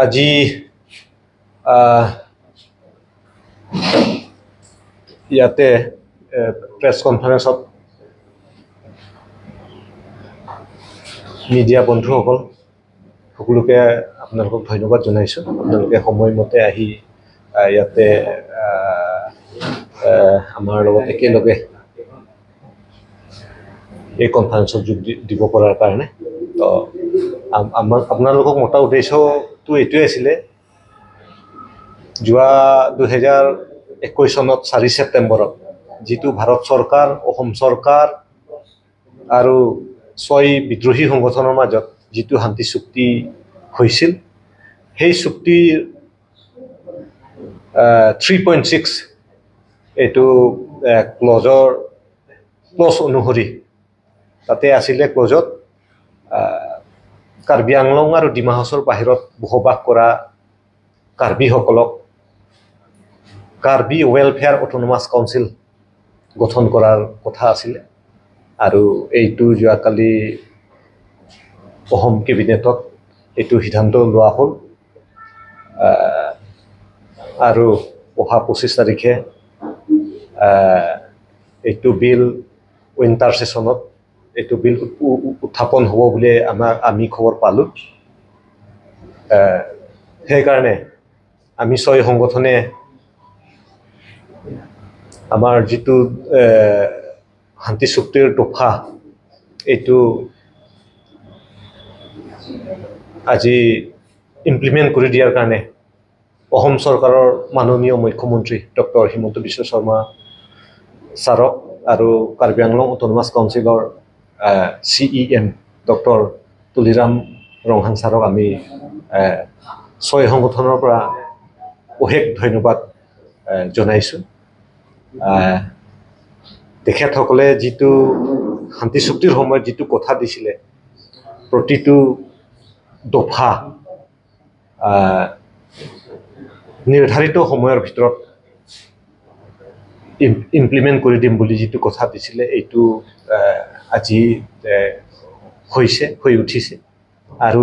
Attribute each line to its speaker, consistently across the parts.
Speaker 1: আজি ইয়াতে press কনফাৰেন্সত media বন্ধুসকল সকলোকে আপোনালোকক ধন্যবাদ জনাইছোঁ। আপোনালোকে সময়মতে আহি ইয়াতে আমাৰ লগত একেলগে এই কনফাৰেন্সত যোগ দিব পৰাৰ কাৰণে। তো আপোনালোকক মতা উদ্দেশ্যটো এইটোৱে আছিলে, যোৱা 2021 চনত 4 ছেপ্টেম্বৰত যিটো ভাৰত চৰকাৰ, অসম চৰকাৰ আৰু 6 বিদ্ৰোহী সংগঠনৰ মাজত যিটো শান্তি চুক্তি হৈছিল, সেই চুক্তিৰ 3.6 এইটো ক্লজ অনুসৰি তাতে আছিলে ক্লজত কাৰ্বি আংলং আৰু ডিমা হাছাওৰ বাহিৰত বসবাস কৰা কাৰ্বিসকলক কাৰ্বি ৱেলফেয়াৰ অট'নমাছ কাউন্সিল গঠন কৰাৰ কথা আছিলে। আৰু এইটো যোৱাকালি অসম কেবিনেটত এইটো সিদ্ধান্ত লোৱা হ'ল আৰু অহা 25 তাৰিখে এইটো বিল উইণ্টাৰ ছেছনত এইটো বিল উত্থাপন হ'ব বুলি আমি খবৰ পালোঁ। সেইকাৰণে আমি 6 সংগঠনে আমাৰ যিটো শান্তি চুক্তিৰ দফা এইটো আজি ইমপ্লিমেণ্ট কৰি দিয়াৰ কাৰণে অসম চৰকাৰৰ মাননীয় মুখ্যমন্ত্ৰী ডক্টৰ হিমন্ত বিশ্ব শৰ্মা ছাৰক আৰু কাৰ্বি আংলং অট'নমাছ কাউন্সিলৰ CEM ডক্টৰ তুলিৰাম ৰংহাং ছাৰক আমি 6 সংগঠনৰ পৰা অশেষ ধন্যবাদ জনাইছোঁ। তেখেতসকলে যিটো শান্তি চুক্তিৰ সময়ত যিটো কথা দিছিলে, প্ৰতিটো দফা নিৰ্ধাৰিত সময়ৰ ভিতৰত ইমপ্লিমেণ্ট কৰি দিম বুলি যিটো কথা দিছিলে, এইটো আজি হৈ উঠিছে। আৰু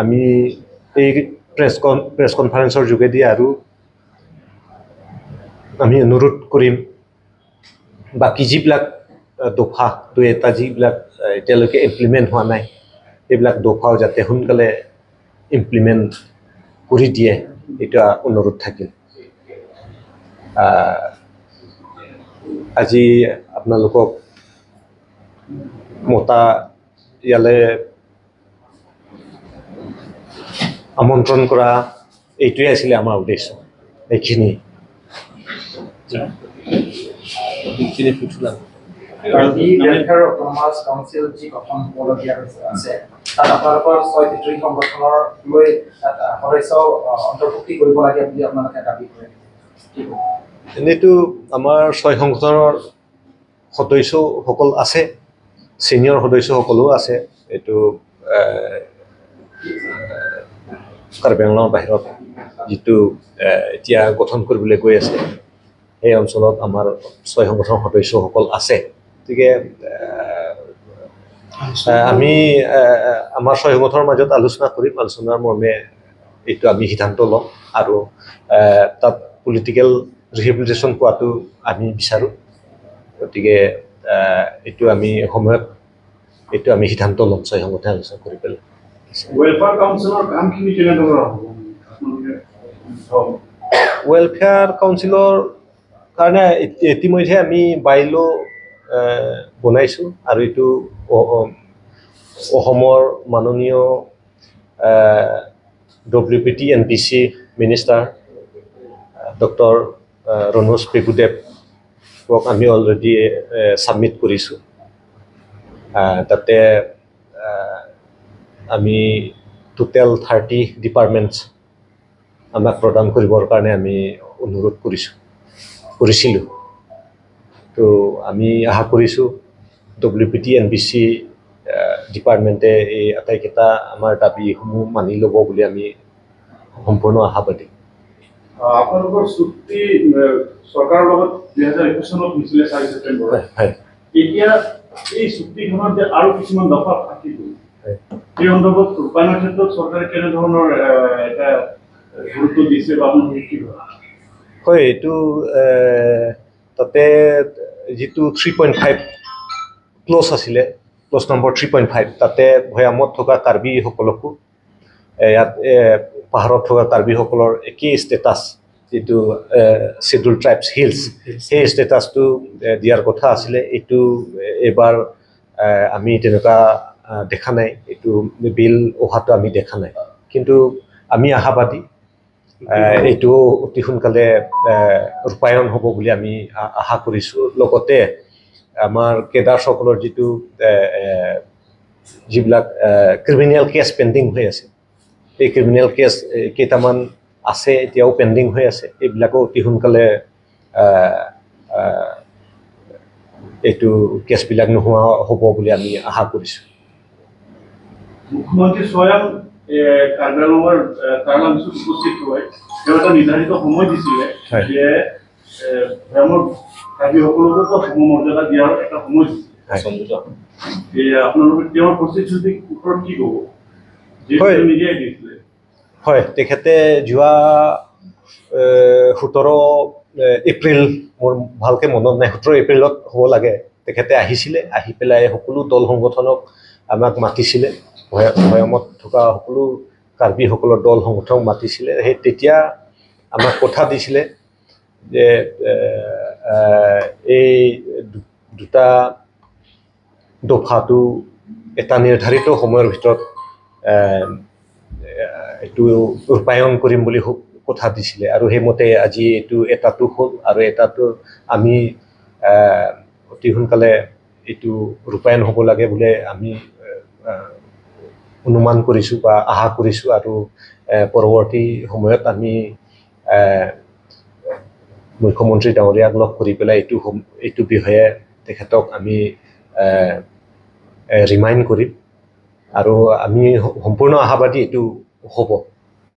Speaker 1: আমি এই প্ৰেছ কনফাৰেন্সৰ যোগেদি আৰু আমি অনুৰোধ কৰিম, বাকী যিবিলাক দফা 2-এটা যিবিলাক এতিয়ালৈকে ইমপ্লিমেণ্ট হোৱা নাই, এইবিলাক দফাও যাতে সোনকালে ইমপ্লিমেণ্ট কৰি দিয়ে, এটা অনুৰোধ থাকিল। আজি আপোনালোকক মতা ইয়ালৈ আমন্ত্ৰণ কৰা এইটোৱে আছিলে আমাৰ উদ্দেশ্য। এইখিনি
Speaker 2: কাউন্সিল যি গঠন হ'বলগীয়া আছে, তাত আপোনালোকৰ 6 বিদ্ৰোহী সংগঠনৰ লৈ সদস্য অন্তৰ্ভুক্তি কৰিব লাগে বুলি আপোনালোকে দাবী কৰে।
Speaker 1: এনেইতো আমাৰ 6 সংগঠনৰ সদস্যসকল আছে, ছিনিয়ৰ সদস্যসকলো আছে। এইটো কাৰ্বি আংলঙৰ বাহিৰত যিটো এতিয়া গঠন কৰিবলৈ গৈ আছে, সেই অঞ্চলত আমাৰ 6 সংগঠনৰ সদস্যসকল আছে। গতিকে আমি আমাৰ 6 সংগঠনৰ মাজত আলোচনা কৰিম, আলোচনাৰ মৰ্মে এইটো আমি সিদ্ধান্ত ল'ম। আৰু তাত পলিটিকেল ৰিহেবিলিটেশ্যন পোৱাটো আমি বিচাৰোঁ। গতিকে এইটো আমি সময়ত এইটো আমি সিদ্ধান্ত ল'ম 6 সংগঠনে আলোচনা কৰি পেলাই।
Speaker 3: ৱেলফেয়াৰ কাউন্সিলৰ কামখিনি কেনেদৰে হ'ব?
Speaker 1: ৱেলফেয়াৰ কাউন্সিলৰ কাৰণে ইতিমধ্যে আমি বাইল' বনাইছোঁ, আৰু এইটো অসমৰ মাননীয় WPT NPC minister doctor Ranoj পেগুদেৱক আমি অলৰেডি ছাবমিট কৰিছোঁ। তাতে আমি টোটেল 30 ডিপাৰ্টমেণ্টছ আমাক প্ৰদান কৰিবৰ কাৰণে আমি অনুৰোধ কৰিছিলোঁ। তো আমি আশা কৰিছোঁ WPT NPC ডিপাৰ্টমেণ্টে এই আটাইকেইটা আমাৰ দাবীসমূহ মানি ল'ব বুলি আমি সম্পূৰ্ণ আশাবাদী।
Speaker 3: আপোনালোকৰ চুক্তি চৰকাৰৰ লগত 2021 চনত হৈছিলে 4 ছেপ্টেম্বৰত। এতিয়া এই চুক্তিখনত যে আৰু কিছুমান দফা থাকিব
Speaker 1: হয়।
Speaker 3: এই সন্দৰ্ভত ৰূপায়ণৰ ক্ষেত্ৰত চৰকাৰে কেনেধৰণৰ এটা গুৰুত্ব দিছে বা আপুনি কি ভাবে?
Speaker 1: হয়, এইটো তাতে যিটো 3.5 ক্লজ আছিলে, ক্লজ নম্বৰ 3.5, তাতে ভৈয়ামত থকা কাৰ্বিসকলকো ইয়াত পাহাৰত থকা কাৰ্বিসকলৰ একেই ষ্টেটাছ, যিটো শ্বেডুল ট্ৰাইবছ হিলছ, সেই ষ্টেটাছটো দিয়াৰ কথা আছিলে। এইটো এইবাৰ আমি তেনেকুৱা দেখা নাই, এইটো বিল অহাটো আমি দেখা নাই। কিন্তু আমি আশাবাদী এইটো অতি সোনকালে ৰূপায়ণ হ'ব বুলি আমি আশা কৰিছোঁ। লগতে আমাৰ কেডাৰসকলৰ যিবিলাক ক্ৰিমিনেল কেছ পেণ্ডিং হৈ আছে, এই ক্ৰিমিনেল কেছ কেইটামান আছে, এতিয়াও পেণ্ডিং হৈ আছে। এইবিলাকো অতি সোনকালে এইটো কেছবিলাক নোহোৱা হ'ব বুলি আমি আশা কৰিছোঁ।
Speaker 3: মুখ্যমন্ত্ৰী স্বয়ং কাৰ্বি আংলঙৰ কাৰ্লাংচুত উপস্থিত হৈ তেওঁ এটা নিৰ্ধাৰিত সময় দিছিলে
Speaker 1: হয়।
Speaker 3: যে ভৈয়ামৰ কাৰ্বিসকলকো সমমৰ্যাদা দিয়াৰ এটা সময় দিছিলে। আপোনালোকে তেওঁৰ প্ৰতিশ্ৰুতিৰ ওপৰত কি ক'ব?
Speaker 1: হয়।
Speaker 3: যিহেতু নিজেই দিছিলে।
Speaker 1: হয়, তেখেতে যোৱা 17 এপ্ৰিল, মোৰ ভালকৈ মনত নাই, 17 এপ্ৰিলত হ'ব লাগে, তেখেতে আহিছিলে। আহি পেলাই সকলো দল সংগঠনক আমাক মাতিছিলে, ভৈয়ামত থকা সকলো কাৰ্বিসকলৰ দল সংগঠনক মাতিছিলে। সেই তেতিয়া আমাক কথা দিছিলে যে এই দুটা দফাটো এটা নিৰ্ধাৰিত সময়ৰ ভিতৰত এইটো ৰূপায়ণ কৰিম বুলি কথা দিছিলে। আৰু সেইমতে আজি এইটো এটাটো হ'ল, আৰু এটাটো আমি অতি সোনকালে এইটো ৰূপায়ণ হ'ব লাগে বুলি আমি অনুমান কৰিছোঁ বা আশা কৰিছোঁ। আৰু পৰৱৰ্তী সময়ত আমি মুখ্যমন্ত্ৰী ডাঙৰীয়াক লগ কৰি পেলাই এইটো বিষয়ে তেখেতক আমি ৰিমাইণ্ড কৰিম। আৰু আমি সম্পূৰ্ণ আশাবাদী এইটো হ'ব।